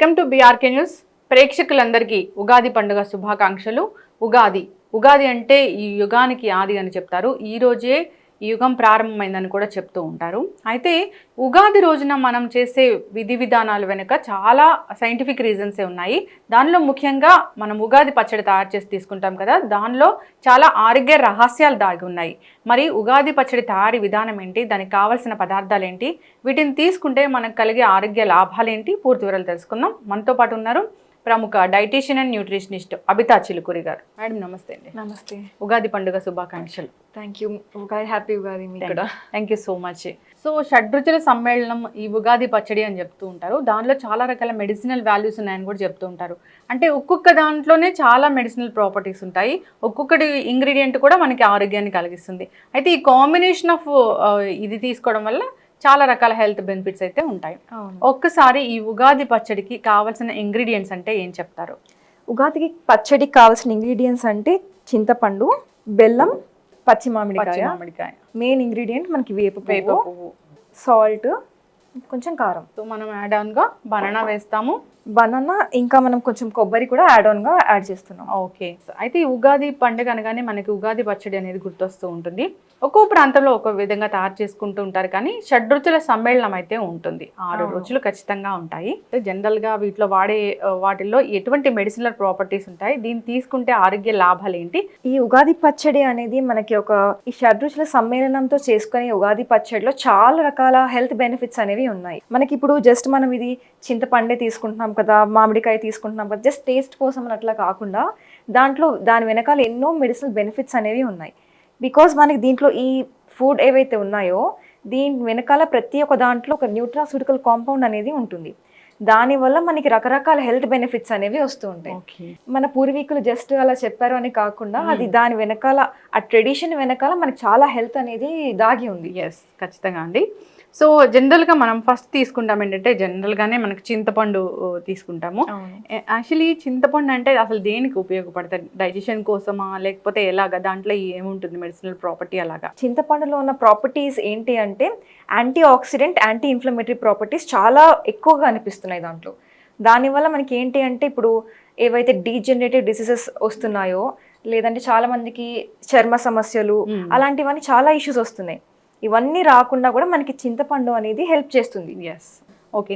Welcome to BRK news. ప్రేక్షకులందరికీ ఉగాది పండుగ శుభాకాంక్షలు. ఉగాది అంటే ఈ యుగానికి ఆది అని చెప్తారు. ఈ రోజే ఈ యుగం ప్రారంభమైందని కూడా చెప్తూ ఉంటారు. అయితే ఉగాది రోజున మనం చేసే విధి విధానాల వెనుక చాలా సైంటిఫిక్ రీజన్సే ఉన్నాయి. దానిలో ముఖ్యంగా మనం ఉగాది పచ్చడి తయారు చేసి తీసుకుంటాం కదా, దానిలో చాలా ఆరోగ్య రహస్యాలు దాగి ఉన్నాయి. మరి ఉగాది పచ్చడి తయారీ విధానం ఏంటి, దానికి కావాల్సిన పదార్థాలు ఏంటి, వీటిని తీసుకుంటే మనకు కలిగే ఆరోగ్య లాభాలు ఏంటి, పూర్తి వివరాలు తెలుసుకుందాం. మనతో పాటు ఉన్నారు ప్రముఖ dietician and nutritionist Abitha Chilukuri గారు. మేడం నమస్తే అండి. నమస్తే. ఉగాది పండుగ శుభాకాంక్షలు. Thank you. Ugadi happy Ugadi మీకు కూడా. Thank you so much. So షడ్రుచుల సమ్మేళనం ఈ ఉగాది పచ్చడి అని చెప్తూ ఉంటారు. దానిలో చాలా రకాల మెడిసినల్ వాల్యూస్ ఉన్నాయని కూడా చెప్తూ ఉంటారు. అంటే ఒక్కొక్క దాంట్లోనే చాలా మెడిసినల్ ప్రాపర్టీస్ ఉంటాయి. ఒక్కొక్కటి ఇంగ్రీడియంట్ కూడా మనకి ఆరోగ్యాన్ని కలిగిస్తుంది. అయితే ఈ కాంబినేషన్ ఆఫ్ ఇది తీసుకోవడం వల్ల చాలా రకాల హెల్త్ బెనిఫిట్స్ అయితే ఉంటాయి. ఒక్కసారి ఈ ఉగాది పచ్చడికి కావాల్సిన ఇంగ్రీడియంట్స్ అంటే ఏం చెప్తారు? ఉగాదికి పచ్చడికి కావాల్సిన ఇంగ్రీడియంట్స్ అంటే చింతపండు, బెల్లం, పచ్చి మామిడికాయ. మెయిన్ ఇంగ్రీడియంట్ మనకి వేప పువ్వు, సాల్ట్, కొంచెం కారం. సో మనం యాడ్ ఆన్గా బనానా వేస్తాము. బనానా ఇంకా మనం కొంచెం కొబ్బరి కూడా యాడ్ చేస్తున్నాం. ఓకే. అయితే ఈ ఉగాది పండుగ అనగానే మనకి ఉగాది పచ్చడి అనేది గుర్తొస్తూ ఉంటుంది. ఒక్కో ప్రాంతంలో ఒక్కో విధంగా తయారు చేసుకుంటూ ఉంటారు, కానీ షడ్రుచుల సమ్మేళనం అయితే ఉంటుంది. 6 రుచులు ఖచ్చితంగా ఉంటాయి. జనరల్గా వీటిలో వాటిల్లో ఎటువంటి మెడిసినల్ ప్రాపర్టీస్ ఉంటాయి, దీన్ని తీసుకుంటే ఆరోగ్య లాభాలు ఏంటి? ఈ ఉగాది పచ్చడి అనేది మనకి ఈ షడ్రుచుల సమ్మేళనంతో చేసుకునే ఉగాది పచ్చడిలో చాలా రకాల హెల్త్ బెనిఫిట్స్ అనేవి ఉన్నాయి. మనకి ఇప్పుడు జస్ట్ మనం ఇది చింతపండే తీసుకుంటున్నాం కదా, మామిడికాయ తీసుకుంటున్నాం కదా, జస్ట్ టేస్ట్ కోసం అట్లా కాకుండా దాని వెనకాల ఎన్నో మెడిసినల్ బెనిఫిట్స్ అనేవి ఉన్నాయి. బికాజ్ మనకి దీంట్లో ఈ ఫుడ్ ఏవైతే ఉన్నాయో దీని వెనకాల ప్రతి ఒక్క దాంట్లో ఒక న్యూట్రాస్యూటికల్ కాంపౌండ్ అనేది ఉంటుంది. దానివల్ల మనకి రకరకాల హెల్త్ బెనిఫిట్స్ అనేవి వస్తూ ఉంటాయి. మన పూర్వీకులు జస్ట్ అలా చెప్పారు అని కాకుండా అది దాని వెనకాల ఆ ట్రెడిషన్ వెనకాల మనకి చాలా హెల్త్ అనేది దాగి ఉంది. ఎస్, ఖచ్చితంగా అండి. సో జనరల్గా మనం ఫస్ట్ తీసుకుంటాం ఏంటంటే, జనరల్గానే మనకి చింతపండు తీసుకుంటాము. యాక్చువల్లీ చింతపండు అంటే అసలు దేనికి ఉపయోగపడుతుంది? డైజెషన్ కోసమా, లేకపోతే ఎలాగా? దాంట్లో ఏముంటుంది మెడిసినల్ ప్రాపర్టీ? అలాగా చింతపండులో ఉన్న ప్రాపర్టీస్ ఏంటి అంటే anti oxidant, anti inflammatory properties చాలా ఎక్కువగా అనిపిస్తున్నాయి దాంట్లో. దానివల్ల మనకి ఏంటి అంటే ఇప్పుడు ఏవైతే డీజనరేటివ్ డిసీజెస్ వస్తున్నాయో, లేదంటే చాలా మందికి చర్మ సమస్యలు అలాంటివన్నీ చాలా ఇష్యూస్ వస్తున్నాయి. ఇవన్నీ రాకుండా కూడా మనకి చింతపండు అనేది హెల్ప్ చేస్తుంది. ఎస్. ఓకే.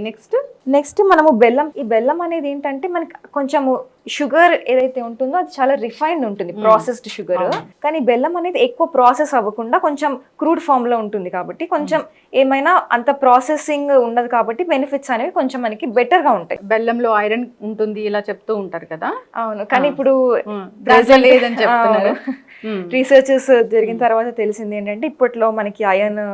నెక్స్ట్ మనము బెల్లం. ఈ బెల్లం అనేది ఏంటంటే మనకి కొంచెము షుగర్ ఏదైతే ఉంటుందో అది చాలా రిఫైన్డ్ ఉంటుంది, ప్రాసెస్డ్ షుగర్. కానీ బెల్లం అనేది ఎక్కువ ప్రాసెస్ అవ్వకుండా కొంచెం క్రూడ్ ఫామ్ లో ఉంటుంది కాబట్టి కొంచెం ఏమైనా అంత ప్రాసెసింగ్ ఉండదు కాబట్టి బెనిఫిట్స్ అనేవి కొంచెం మనకి బెటర్ గా ఉంటాయి. బెల్లంలో ఐరన్ ఉంటుంది ఇలా చెప్తూ ఉంటారు కదా. అవును, కానీ ఇప్పుడు లేదని చెప్తున్నారు. రీసెర్చెస్ జరిగిన తర్వాత తెలిసింది ఏంటంటే ఇప్పట్లో మనకి ఐరన్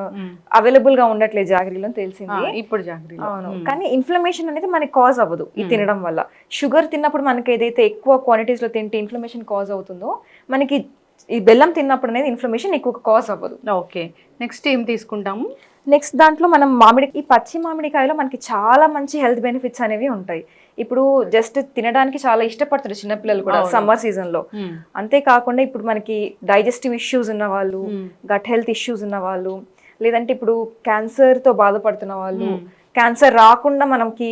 అవైలబుల్ గా ఉండట్లేదు జాగరీలో తెలిసింది. ఇప్పుడు జాగరీ. అవును, కానీ ఇన్ఫ్లమేషన్ అనేది మనకి కాజ్ అవ్వదు ఈ తినడం వల్ల. షుగర్ తిన్నప్పుడు మనకి ఏదైతే ఎక్కువ క్వాంటిటీస్ లో తింటే ఇన్ఫ్లమేషన్ కాజ్ అవుతుందో, మనకి ఈ బెల్లం తిన్నప్పుడు అనేది ఇన్ఫ్లమేషన్ ఎక్కువ కాజ్ అవ్వదు. ఓకే. నెక్స్ట్ ఏం తీసుకుంటాము? నెక్స్ట్ దాంట్లో మనం ఈ పచ్చి మామిడికాయలో మనకి చాలా మంచి హెల్త్ బెనిఫిట్స్ అనేవి ఉంటాయి. ఇప్పుడు జస్ట్ తినడానికి చాలా ఇష్టపడతారు చిన్నపిల్లలు కూడా సమ్మర్ సీజన్ లో. అంతేకాకుండా ఇప్పుడు మనకి డైజెస్టివ్ ఇష్యూస్ ఉన్న వాళ్ళు, గట్ హెల్త్ ఇష్యూస్ ఉన్న వాళ్ళు, లేదంటే ఇప్పుడు క్యాన్సర్ తో బాధపడుతున్న వాళ్ళు, క్యాన్సర్ రాకుండా మనకి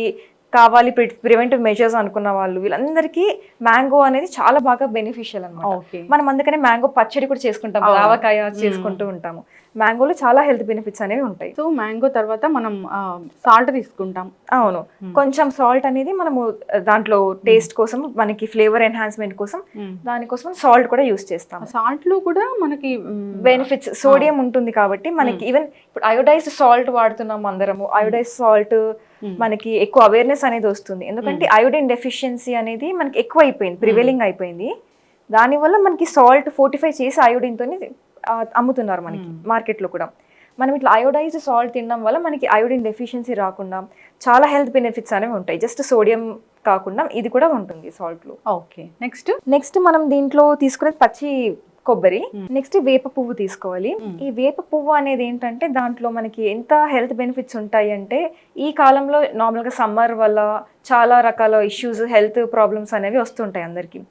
కావాలి ప్రివెంటివ్ మెజర్స్ అనుకున్న వాళ్ళు, వీళ్ళందరికీ మ్యాంగో అనేది చాలా బాగా బెనిఫిషియల్ అనమాట. మనం అందుకనే మ్యాంగో పచ్చడి కూడా చేసుకుంటాము, ఆవకాయ చేసుకుంటూ ఉంటాము. మ్యాంగోలో చాలా హెల్త్ బెనిఫిట్స్ అనేవి ఉంటాయి. సో మ్యాంగో తర్వాత మనం సాల్ట్ తీసుకుంటాం. అవును, కొంచెం సాల్ట్ అనేది మనము దాంట్లో టేస్ట్ కోసం, మనకి ఫ్లేవర్ ఎన్హాన్స్మెంట్ కోసం, దానికోసం సాల్ట్ కూడా యూస్ చేస్తాం. సాల్ట్ లో కూడా మనకి బెనిఫిట్స్, సోడియం ఉంటుంది కాబట్టి మనకి ఈవెన్ ఇప్పుడు అయోడైజ్డ్ సాల్ట్ వాడుతున్నాం అందరము. అయోడైజ్డ్ సాల్ట్ మనకి ఎక్కువ అవేర్నెస్ అనేది వస్తుంది, ఎందుకంటే అయోడిన్ డెఫిషియన్సీ అనేది మనకి ఎక్కువ అయిపోయింది, ప్రివైలింగ్ అయిపోయింది. దానివల్ల మనకి సాల్ట్ ఫోర్టిఫై చేసి అయోడిన్తో అమ్ముతున్నారు మనకి మార్కెట్లో కూడా. మనం ఇట్లా అయోడైజ్డ్ సాల్ట్ తినడం వల్ల మనకి అయోడిన్ డెఫిషియన్సీ రాకుండా చాలా హెల్త్ బెనిఫిట్స్ అనేవి ఉంటాయి. జస్ట్ సోడియం కాకుండా ఇది కూడా ఉంటుంది సాల్ట్లో. ఓకే. నెక్స్ట్ మనం దీంట్లో తీసుకునేది పచ్చి కొబ్బరి. నెక్స్ట్ వేప పువ్వు తీసుకోవాలి. ఈ వేప పువ్వు అనేది ఏంటంటే దాంట్లో మనకి ఎంత హెల్త్ బెనిఫిట్స్ ఉంటాయి అంటే, ఈ కాలంలో నార్మల్గా సమ్మర్ వల్ల చాలా రకాల ఇష్యూస్, హెల్త్ ప్రాబ్లమ్స్ అనేవి వస్తుంటాయి అందరికీ.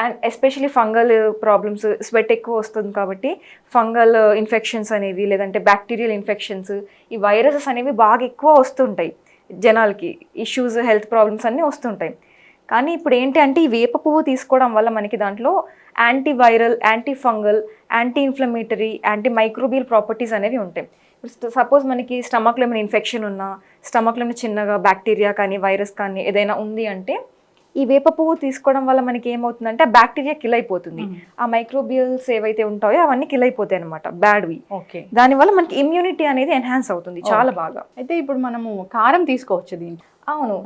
And especially fungal problems, sweat ఎక్కువ వస్తుంది కాబట్టి ఫంగల్ ఇన్ఫెక్షన్స్ అనేవి, లేదంటే బ్యాక్టీరియల్ ఇన్ఫెక్షన్స్, ఈ వైరసెస్ అనేవి బాగా ఎక్కువ వస్తుంటాయి. జనాలకి ఇష్యూస్, హెల్త్ ప్రాబ్లమ్స్ అన్నీ వస్తుంటాయి. కానీ ఇప్పుడు ఏంటి అంటే ఈ వేప పువ్వు తీసుకోవడం వల్ల మనకి దాంట్లో antiviral, anti fungal, anti inflammatory, anti microbial properties అనేవి ఉంటాయి. ఇప్పుడు సపోజ్ మనకి స్టమక్లో ఏమైనా ఇన్ఫెక్షన్ ఉన్నా, స్టమక్లో ఏమైనా చిన్నగా బ్యాక్టీరియా కానీ వైరస్ కానీ ఏదైనా ఉంది అంటే ఈ వేప పువ్వు తీసుకోవడం వల్ల మనకి ఏమవుతుందంటే ఆ బ్యాక్టీరియా కిల్ అయిపోతుంది. ఆ మైక్రోబియల్స్ ఏవైతే ఉంటాయో అవన్నీ కిల్ అయిపోతాయి అనమాట, బ్యాడ్వి. దానివల్ల మనకి ఇమ్యూనిటీ అనేది ఎన్హాన్స్ అవుతుంది చాలా బాగా. అయితే ఇప్పుడు మనము కారం తీసుకోవచ్చు దీంట్లో? అవును,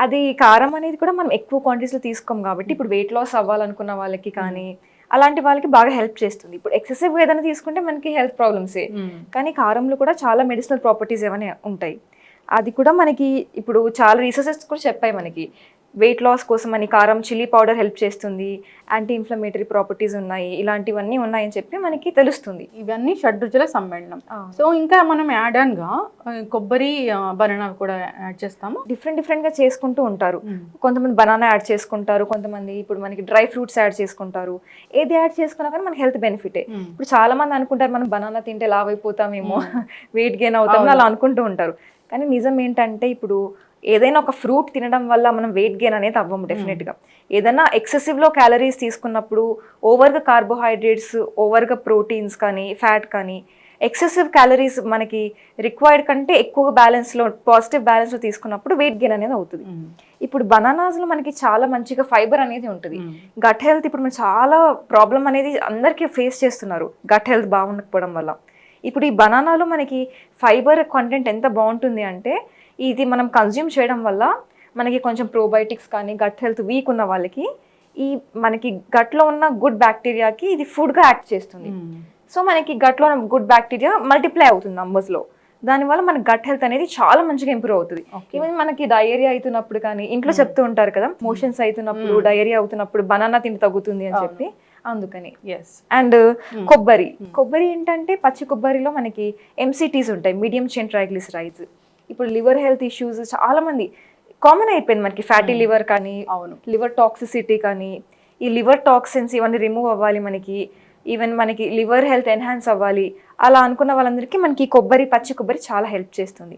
అది కారం అనేది కూడా మనం ఎక్కువ క్వాంటిటీస్లో తీసుకోం కాబట్టి ఇప్పుడు వెయిట్ లాస్ అవ్వాలనుకున్న వాళ్ళకి కానీ అలాంటి వాళ్ళకి బాగా హెల్ప్ చేస్తుంది. ఇప్పుడు ఎక్సెసివ్గా ఏదైనా తీసుకుంటే మనకి హెల్త్ ప్రాబ్లమ్సే, కానీ కారంలో కూడా చాలా మెడిసినల్ ప్రాపర్టీస్ ఏమైనా ఉంటాయి. అది కూడా మనకి ఇప్పుడు చాలా రీసెర్చెస్ కూడా చెప్పాయి మనకి వెయిట్ లాస్ కోసం అని కారం, చిల్లీ పౌడర్ హెల్ప్ చేస్తుంది, యాంటీ ఇన్ఫ్లమేటరీ ప్రాపర్టీస్ ఉన్నాయి, ఇలాంటివన్నీ ఉన్నాయని చెప్పి మనకి తెలుస్తుంది. ఇవన్నీ షడ్రుచుల సమ్మేళనం. సో ఇంకా మనం యాడ్ ఆన్గా కొబ్బరి, బనానా కూడా యాడ్ చేస్తాము. డిఫరెంట్గా చేసుకుంటూ ఉంటారు. కొంతమంది బనానా యాడ్ చేసుకుంటారు, కొంతమంది ఇప్పుడు మనకి డ్రై ఫ్రూట్స్ యాడ్ చేసుకుంటారు. ఏది యాడ్ చేసుకున్నా కానీ మనకి హెల్త్ బెనిఫిటే. ఇప్పుడు చాలా మంది అనుకుంటారు మనం బనానా తింటే లావ్ అయిపోతామేమో, వెయిట్ గెయిన్ అవుతామో అలా అనుకుంటూ ఉంటారు. కానీ నిజం ఏంటంటే ఇప్పుడు ఏదైనా ఒక ఫ్రూట్ తినడం వల్ల మనం వెయిట్ గెయిన్ అనేది అవ్వము డెఫినెట్గా. ఏదైనా ఎక్సెసివ్లో క్యాలరీస్ తీసుకున్నప్పుడు ఓవర్గా కార్బోహైడ్రేట్స్, ఓవర్గా ప్రోటీన్స్ కానీ ఫ్యాట్ కానీ ఎక్సెసివ్ క్యాలరీస్ మనకి రిక్వైర్డ్ కంటే ఎక్కువ బ్యాలెన్స్లో, పాజిటివ్ బ్యాలెన్స్లో తీసుకున్నప్పుడు వెయిట్ గెయిన్ అనేది అవుతుంది. ఇప్పుడు బనానాస్లో మనకి చాలా మంచిగా ఫైబర్ అనేది ఉంటుంది. గట్ హెల్త్ ఇప్పుడు మనం చాలా ప్రాబ్లం అనేది అందరికీ ఫేస్ చేస్తున్నారు గట్ హెల్త్ బాగుండకపోవడం వల్ల. ఇప్పుడు ఈ బనానాలో మనకి ఫైబర్ కంటెంట్ ఎంత బాగుంటుంది అంటే ఇది మనం కన్జ్యూమ్ చేయడం వల్ల మనకి కొంచెం ప్రోబయోటిక్స్ కానీ గట్ హెల్త్ వీక్ ఉన్న వాళ్ళకి ఈ మనకి గట్లో ఉన్న గుడ్ బ్యాక్టీరియాకి ఇది ఫుడ్గా యాక్ట్ చేస్తుంది. సో మనకి గట్లో ఉన్న గుడ్ బ్యాక్టీరియా మల్టిప్లై అవుతుంది నంబర్స్లో. దానివల్ల మన గట్ హెల్త్ అనేది చాలా మంచిగా ఇంప్రూవ్ అవుతుంది. ఈవెన్ మనకి డయేరియా అవుతున్నప్పుడు కానీ ఇంట్లో చెప్తూ ఉంటారు కదా, మోషన్స్ అవుతున్నప్పుడు, డయేరియా అవుతున్నప్పుడు బనానా తిండి తగ్గుతుంది అని చెప్పి, అందుకని. అండ్ కొబ్బరి ఏంటంటే పచ్చి కొబ్బరిలో మనకి ఎంసీటీస్ ఉంటాయి, మీడియం చైన్ ట్రైగ్లిసరైడ్స్. ఇప్పుడు లివర్ హెల్త్ ఇష్యూస్ చాలా మంది కామన్ అయిపోయింది మనకి, ఫ్యాటీ లివర్ కానీ, లివర్ టాక్సిసిటీ కానీ, ఈ లివర్ టాక్సిన్స్ ఇవన్నీ రిమూవ్ అవ్వాలి మనకి, ఈవెన్ మనకి లివర్ హెల్త్ ఎన్హాన్స్ అవ్వాలి అలా అనుకున్న వాళ్ళందరికీ మనకి పచ్చి కొబ్బరి చాలా హెల్ప్ చేస్తుంది.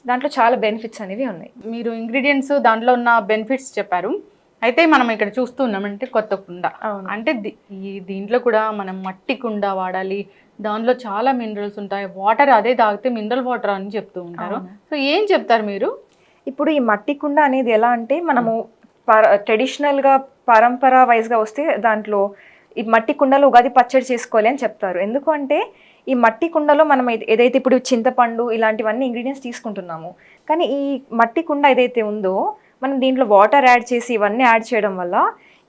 దాంట్లో చాలా బెనిఫిట్స్ అనేవి ఉన్నాయి. మీరు ఇంగ్రీడియంట్స్ దాంట్లో ఉన్న బెనిఫిట్స్ చెప్పారు. అయితే మనం ఇక్కడ చూస్తున్నామంటే కొత్త కుండ, అంటే దీంట్లో కూడా మనం మట్టి కుండ వాడాలి, దానిలో చాలా మినరల్స్ ఉంటాయి, వాటర్ అదే తాగితే మినరల్ వాటర్ అని చెప్తూ ఉంటారు. సో ఏం చెప్తారు మీరు? ఇప్పుడు ఈ మట్టి కుండ అనేది ఎలా అంటే మనము ట్రెడిషనల్గా పరంపర వైజ్గా వస్తే దాంట్లో ఈ మట్టి కుండలో ఉగాది పచ్చడి చేసుకోవాలి అని చెప్తారు. ఎందుకు అంటే ఈ మట్టి కుండలో మనం ఏదైతే ఇప్పుడు చింతపండు ఇలాంటివన్నీ ఇంగ్రీడియంట్స్ తీసుకుంటున్నాము, కానీ ఈ మట్టి కుండ ఏదైతే ఉందో మనం దీంట్లో వాటర్ యాడ్ చేసి ఇవన్నీ యాడ్ చేయడం వల్ల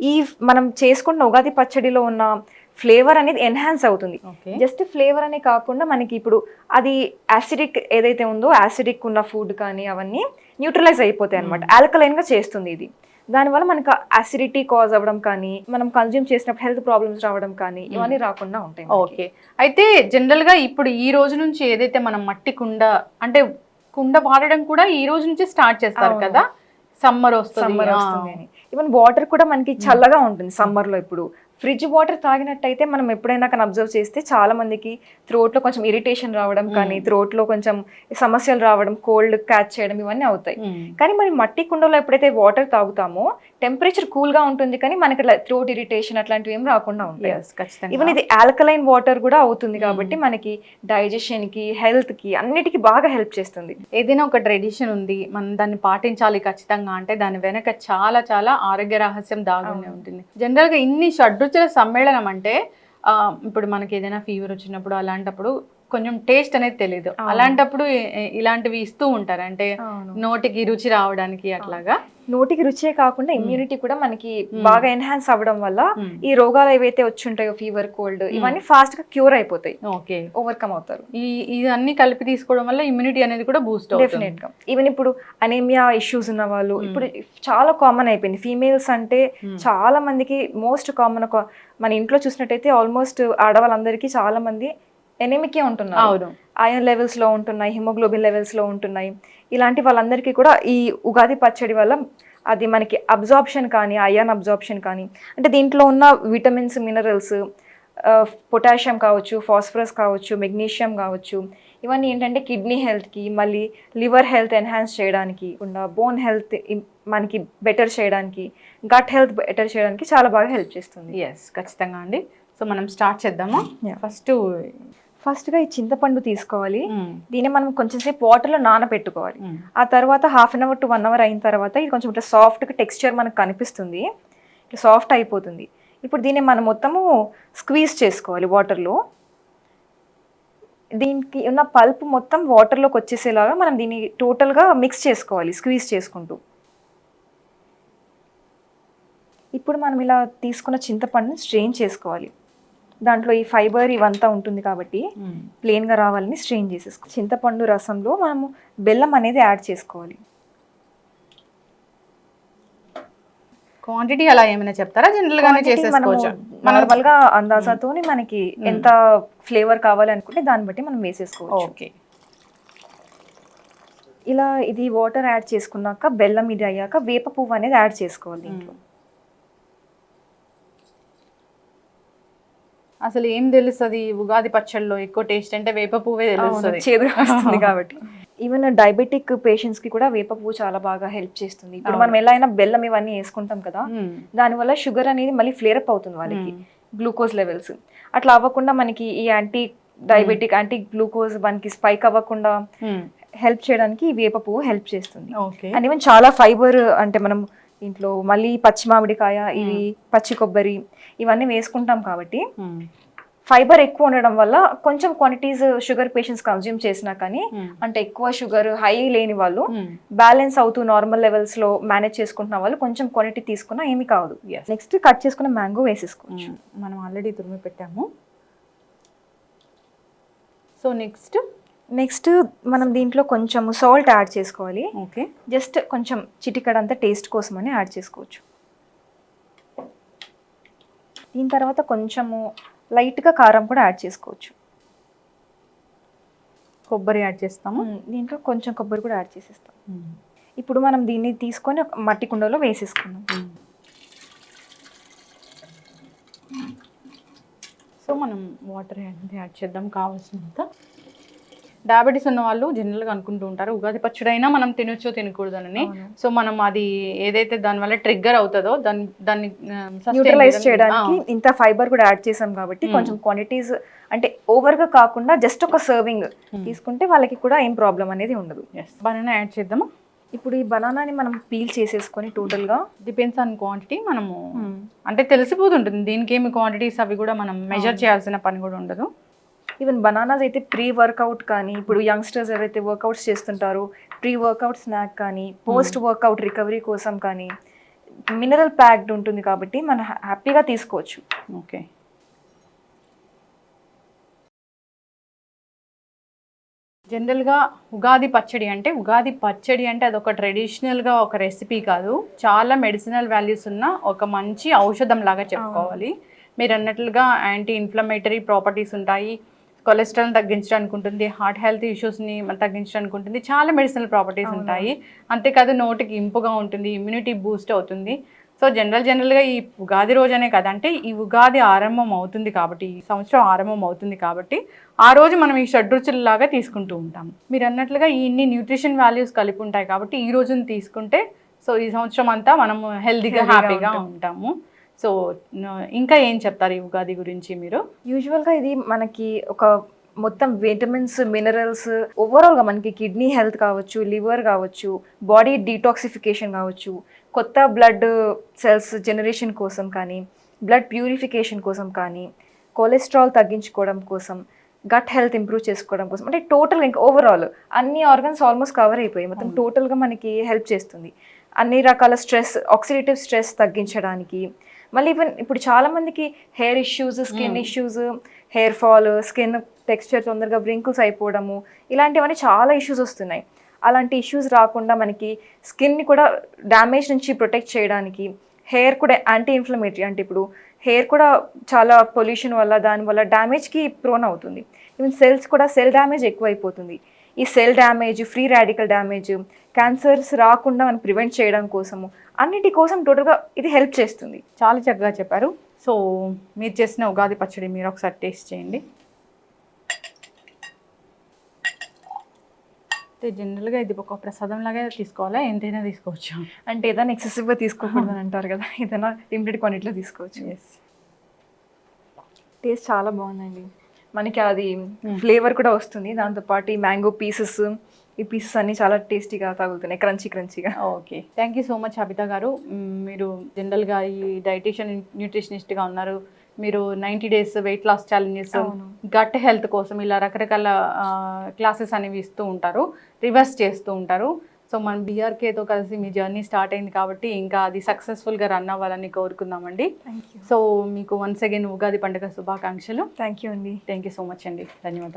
ఈ మనం చేసుకున్న ఉగాది పచ్చడిలో ఉన్న ఫ్లేవర్ అనేది ఎన్హాన్స్ అవుతుంది. జస్ట్ ఫ్లేవర్ అనే కాకుండా మనకి ఇప్పుడు అది యాసిడిక్ ఏదైతే ఉందో యాసిడిక్ ఉన్న ఫుడ్ కానీ అవన్నీ న్యూట్రలైజ్ అయిపోతాయి అనమాట, ఆల్కలైన్గా చేస్తుంది ఇది. దానివల్ల మనకు యాసిడిటీ కాజ్ అవ్వడం కానీ, మనం కన్జ్యూమ్ చేసినప్పుడు హెల్త్ ప్రాబ్లమ్స్ రావడం కానీ ఇవన్నీ రాకుండా ఉంటాయి. ఓకే, అయితే జనరల్గా ఇప్పుడు ఈ రోజు నుంచి ఏదైతే మనం మట్టి కుండ అంటే కుండ వాడడం కూడా ఈ రోజు నుంచి స్టార్ట్ చేస్తారు కదా, సమ్మర్ వస్తుంది అని. ఈవెన్ వాటర్ కూడా మనకి చల్లగా ఉంటుంది సమ్మర్లో. ఇప్పుడు ఫ్రిడ్జ్ వాటర్ తాగినట్టయితే మనం ఎప్పుడైనా కానీ అబ్జర్వ్ చేస్తే చాలా మందికి థ్రోట్లో కొంచెం ఇరిటేషన్ రావడం కానీ, థ్రోట్లో కొంచెం సమస్యలు రావడం, కోల్డ్ క్యాచ్ చేయడం ఇవన్నీ అవుతాయి. కానీ మరి మట్టి కుండలో ఎప్పుడైతే వాటర్ తాగుతామో టెంపరేచర్ కూల్గా ఉంటుంది, కానీ మనకి థ్రోట్ ఇరిటేషన్ అట్లాంటివి ఏం రాకుండా ఉంటాయి. ఈవెన్ ఇది ఆల్కలైన్ వాటర్ కూడా అవుతుంది కాబట్టి మనకి డైజెషన్కి, హెల్త్కి అన్నిటికీ బాగా హెల్ప్ చేస్తుంది. ఏదైనా ఒక ట్రెడిషన్ ఉంది, మనం దాన్ని పాటించాలి ఖచ్చితంగా అంటే దాని వెనక చాలా చాలా ఆరోగ్య రహస్యం దాగునే ఉంటుంది. జనరల్గా ఇన్ని షడ్రుచుల సమ్మేళనం అంటే ఇప్పుడు మనకి ఏదైనా ఫీవర్ వచ్చినప్పుడు అలాంటప్పుడు కొంచెం టేస్ట్ అనేది తెలియదు, అలాంటప్పుడు ఇలాంటివి ఇస్తూ ఉంటారు, అంటే నోటికి రుచి రావడానికి. అట్లాగా నోటికి రుచే కాకుండా ఇమ్యూనిటీ కూడా మనకి బాగా ఎన్హాన్స్ అవ్వడం వల్ల ఈ రోగాలు ఏవైతే వచ్చి ఉంటాయో ఫీవర్, కోల్డ్ ఇవన్నీ ఫాస్ట్ గా క్యూర్ అయిపోతాయి, ఓవర్కమ్ అవుతారు. ఇవన్నీ కలిపి తీసుకోవడం వల్ల ఇమ్యూనిటీ అనేది కూడా బూస్ట్ అవుతుంది డెఫినెట్ గా. ఈవెన్ ఇప్పుడు అనేమియా ఇష్యూస్ ఉన్న వాళ్ళు ఇప్పుడు చాలా కామన్ అయిపోయింది. ఫీమేల్స్ అంటే చాలా మందికి మోస్ట్ కామన్. మన ఇంట్లో చూసినట్టయితే ఆల్మోస్ట్ ఆడవాళ్ళందరికీ చాలా మంది ఎనెమికే ఉంటున్నారు, ఐరన్ లెవెల్స్ లో ఉంటున్నాయి, హిమోగ్లోబిన్ లెవెల్స్ లో ఉంటున్నాయి. ఇలాంటి వాళ్ళందరికీ కూడా ఈ ఉగాది పచ్చడి వల్ల అది మనకి అబ్జార్ప్షన్ కానీ, ఐరన్ అబ్జార్ప్షన్ కానీ, అంటే దీంట్లో ఉన్న విటమిన్స్, మినరల్స్ పొటాషియం కావచ్చు, ఫాస్ఫరస్ కావచ్చు, మెగ్నీషియం కావచ్చు, ఇవన్నీ ఏంటంటే కిడ్నీ హెల్త్కి, మళ్ళీ లివర్ హెల్త్ ఎన్హాన్స్ చేయడానికి, బోన్ హెల్త్ మనకి బెటర్ చేయడానికి, గట్ హెల్త్ బెటర్ చేయడానికి చాలా బాగా హెల్ప్ చేస్తుంది. ఎస్, ఖచ్చితంగా అండి. సో మనం స్టార్ట్ చేద్దామా? ఫస్ట్గా ఈ చింతపండు తీసుకోవాలి. దీన్ని మనం కొంచెం సేపు వాటర్లో నానబెట్టుకోవాలి. ఆ తర్వాత 1/2 అవర్ టు 1 అవర్ అయిన తర్వాత ఇది కొంచెం ఇట్లా సాఫ్ట్గా టెక్స్చర్ మనకు కనిపిస్తుంది, ఇట్లా సాఫ్ట్ అయిపోతుంది. ఇప్పుడు దీన్ని మనం మొత్తము స్క్వీజ్ చేసుకోవాలి వాటర్లో. దీనికి ఉన్న పల్ప్ మొత్తం వాటర్లోకి వచ్చేసేలాగా మనం దీన్ని టోటల్గా మిక్స్ చేసుకోవాలి, స్క్వీజ్ చేసుకుంటూ. ఇప్పుడు మనం ఇలా తీసుకున్న చింతపండుని స్ట్రెయిన్ చేసుకోవాలి. దాంట్లో ఈ ఫైబర్ ఇవంతా ఉంటుంది కాబట్టి ప్లెయిన్గా రావాలని స్ట్రెయిన్ చేసేసుకోవాలి. చింతపండు రసంలో మనము బెల్లం అనేది యాడ్ చేసుకోవాలి. క్వాంటిటీ అలా ఏమైనా చెప్తారా? జనరల్ గానే చేసేసుకోవచ్చు. నార్మల్ గా అందాజాతోని మనకి ఎంత ఫ్లేవర్ కావాలి అనుకుంటే దాన్ని బట్టి మనం వేసేసుకోవచ్చు. ఓకే. ఇలా ఇది వాటర్ యాడ్ చేసుకున్నాక బెల్లం ఇది అయ్యాక వేప పువ్వు అనేది యాడ్ చేసుకోవాలి దీంట్లో. అసలు ఏం తెలుస్తుంది ఉగాది పచ్చడిలో ఎక్కువ టేస్ట్ అంటే వేప పువ్వే తెలుస్తుంది, చేదుగా వస్తుంది కాబట్టి. ఈవెన్ డయాబెటిక్ పేషెంట్స్ కి కూడా వేప పువ్వు చాలా బాగా హెల్ప్ చేస్తుంది. ఇప్పుడు మనం ఎలా అయినా బెల్లం ఇవన్నీ వేసుకుంటాం కదా, దానివల్ల షుగర్ అనేది మళ్ళీ ఫ్లేర్ అప్ అవుతుంది వాళ్ళకి, గ్లూకోజ్ లెవెల్స్ అట్లా అవ్వకుండా మనకి ఈ యాంటీ డయాబెటిక్ యాంటీ గ్లూకోజ్ మనకి స్పైక్ అవ్వకుండా హెల్ప్ చేయడానికి ఈ వేప పువ్వు హెల్ప్ చేస్తుంది. అండ్ ఈవెన్ చాలా ఫైబర్ అంటే మనం ఇంట్లో మళ్ళీ పచ్చి మామిడికాయ, ఇవి పచ్చి కొబ్బరి ఇవన్నీ వేసుకుంటాం కాబట్టి ఫైబర్ ఎక్కువ ఉండడం వల్ల కొంచెం క్వాంటిటీస్ షుగర్ పేషెంట్స్ కన్జ్యూమ్ చేసినా కానీ, అంటే ఎక్కువ షుగర్ హై లేని వాళ్ళు బ్యాలెన్స్ అవుతూ నార్మల్ లెవెల్స్ లో మేనేజ్ చేసుకుంటున్న వాళ్ళు కొంచెం క్వాంటిటీ తీసుకున్నా ఏమీ కాదు. నెక్స్ట్ కట్ చేసుకున్న మ్యాంగో వేసేసుకోవచ్చు. మనం ఆల్రెడీ తురిమి పెట్టాము. సో నెక్స్ట్ మనం దీంట్లో కొంచెం సాల్ట్ యాడ్ చేసుకోవాలి. ఓకే, జస్ట్ కొంచెం చిటికడంతా టేస్ట్ కోసం అని యాడ్ చేసుకోవచ్చు. దీని తర్వాత కొంచెము లైట్గా కారం కూడా యాడ్ చేసుకోవచ్చు. కొబ్బరి యాడ్ చేస్తాము. దీంట్లో కొంచెం కొబ్బరి కూడా యాడ్ చేసేస్తాం. ఇప్పుడు మనం దీన్ని తీసుకొని ఒక మట్టి కుండలో వేసేసుకున్నాం. సో మనం వాటర్ యాడ్ చేద్దాం కావాల్సినంత. డయాబెటీస్ ఉన్న వాళ్ళు జనరల్గా అనుకుంటూ ఉంటారు ఉగాది పచ్చడి అయినా మనం తినొచ్చో తినకూడదని. సో మనం అది ఏదైతే దానివల్ల ట్రిగ్గర్ అవుతుందో దాన్ని న్యూట్రలైజ్ చేయడానికి ఇంత ఫైబర్ కూడా యాడ్ చేసాం కాబట్టి కొంచెం క్వాంటిటీస్ అంటే ఓవర్గా కాకుండా జస్ట్ ఒక సర్వింగ్ తీసుకుంటే వాళ్ళకి కూడా ఏం ప్రాబ్లం అనేది ఉండదు. బనానా యాడ్ చేద్దామా? ఇప్పుడు ఈ బనానాని మనం పీల్ చేసేసుకొని టోటల్గా డిపెండ్స్ ఆన్ క్వాంటిటీ మనము అంటే తెలిసిపోతుంటుంది దీనికి ఏమి క్వాంటిటీస్ అవి కూడా మనం మెజర్ చేయాల్సిన పని కూడా ఉండదు. ఈవెన్ బనానాస్ అయితే ప్రీ వర్కౌట్ కానీ, ఇప్పుడు యంగ్స్టర్స్ ఎవరైతే వర్కౌట్స్ చేస్తుంటారో ప్రీ వర్కౌట్ స్నాక్ కానీ, పోస్ట్ వర్కౌట్ రికవరీ కోసం కానీ మినరల్ ప్యాక్డ్ ఉంటుంది కాబట్టి మనం హ్యాపీగా తీసుకోవచ్చు. ఓకే, జనరల్గా ఉగాది పచ్చడి అంటే అదొక ట్రెడిషనల్గా ఒక రెసిపీ కాదు, చాలా మెడిసినల్ వాల్యూస్ ఉన్న ఒక మంచి ఔషధం లాగా చెప్పుకోవాలి. మీరు అన్నట్లుగా యాంటీ ఇన్ఫ్లమేటరీ ప్రాపర్టీస్ ఉంటాయి, కొలెస్ట్రాల్ తగ్గించడానికి ఉంటుంది, హార్ట్ హెల్త్ ఇష్యూస్ని తగ్గించడానికి ఉంటుంది, చాలా మెడిసినల్ ప్రాపర్టీస్ ఉంటాయి. అంతేకాదు నోటికి ఇంపుగా ఉంటుంది, ఇమ్యూనిటీ బూస్ట్ అవుతుంది. సో జనరల్గా ఈ ఉగాది రోజనే కదా, అంటే ఈ ఉగాది ఆరంభం అవుతుంది కాబట్టి, ఈ సంవత్సరం ఆరంభం అవుతుంది కాబట్టి ఆ రోజు మనం ఈ షడ్రుచులలాగా తీసుకుంటూ ఉంటాము. మీరు అన్నట్లుగా ఇన్ని న్యూట్రిషన్ వాల్యూస్ కలిపి ఉంటాయి కాబట్టి ఈ రోజుని తీసుకుంటే సో ఈ సంవత్సరం అంతా మనము హెల్తీగా హ్యాపీగా ఉంటాము. సో ఇంకా ఏం చెప్తారు ఈ ఉగాది గురించి మీరు? యూజువల్గా ఇది మనకి ఒక మొత్తం విటమిన్స్, మినరల్స్, ఓవరాల్గా మనకి కిడ్నీ హెల్త్ కావచ్చు, లివర్ కావచ్చు, బాడీ డీటాక్సిఫికేషన్ కావచ్చు, కొత్త బ్లడ్ సెల్స్ జనరేషన్ కోసం కానీ, బ్లడ్ ప్యూరిఫికేషన్ కోసం కానీ, కొలెస్ట్రాల్ తగ్గించుకోవడం కోసం, గట్ హెల్త్ ఇంప్రూవ్ చేసుకోవడం కోసం, అంటే టోటల్గా ఇంకా ఓవరాల్ అన్ని ఆర్గన్స్ ఆల్మోస్ట్ కవర్ అయిపోయి మొత్తం టోటల్గా మనకి హెల్ప్ చేస్తుంది. అన్ని రకాల స్ట్రెస్, ఆక్సిడేటివ్ స్ట్రెస్ తగ్గించడానికి, మళ్ళీ ఈవెన్ ఇప్పుడు చాలామందికి hair issues, skin issues, hair fall, skin texture తొందరగా వ్రింకిల్స్ అయిపోవడము, ఇలాంటివన్నీ చాలా ఇష్యూస్ వస్తున్నాయి. అలాంటి ఇష్యూస్ రాకుండా మనకి స్కిన్ని కూడా డ్యామేజ్ నుంచి ప్రొటెక్ట్ చేయడానికి, హెయిర్ కూడా యాంటీ ఇన్ఫ్లమేటరీ, అంటే ఇప్పుడు హెయిర్ కూడా చాలా పొల్యూషన్ వల్ల దానివల్ల డ్యామేజ్కి ప్రోన్ అవుతుంది. ఈవెన్ సెల్స్ కూడా సెల్ డ్యామేజ్ ఎక్కువైపోతుంది. ఈ cell damage, free radical damage, cancers రాకుండా మనం ప్రివెంట్ చేయడం కోసము, అన్నిటి కోసం టోటల్గా ఇది హెల్ప్ చేస్తుంది. చాలా చక్కగా చెప్పారు. సో మీరు చేసిన ఉగాది పచ్చడి మీరు ఒకసారి టేస్ట్ చేయండి. అంటే జనరల్గా ఇది ఒక ప్రసాదం లాగా తీసుకోవాలా, ఎంతైనా తీసుకోవచ్చు? అంటే ఏదైనా ఎక్సెసివ్గా తీసుకోకూడదు అని అంటారు కదా, ఏదైనా లిమిటెడ్ క్వాంటిటీలో తీసుకోవచ్చు. ఎస్. టేస్ట్ చాలా బాగుందండి. మనకి అది ఫ్లేవర్ కూడా వస్తుంది, దాంతోపాటు ఈ మ్యాంగో పీసెస్, ఈ పీసెస్ అన్నీ చాలా టేస్టీగా తగులుతున్నాయి, క్రంచీగా. Okay, thank you so much Abitha గారు. మీరు జనరల్గా ఈ డైటీషియన్ న్యూట్రిషనిస్ట్గా ఉన్నారు. మీరు 90 days weight loss challenges, gut health కోసం ఇలా రకరకాల క్లాసెస్ అనేవి ఇస్తూ ఉంటారు, రివర్స్ చేస్తూ ఉంటారు. సో మన బీఆర్కేతో కలిసి మీ జర్నీ స్టార్ట్ అయింది కాబట్టి ఇంకా అది సక్సెస్ఫుల్గా రన్ అవ్వాలని కోరుకుందామండి. సో మీకు వన్స్ అగైన్ ఉగాది పండుగ శుభాకాంక్షలు. థ్యాంక్ యూ అండి. థ్యాంక్ యూ సో మచ్ అండి, ధన్యవాదాలు.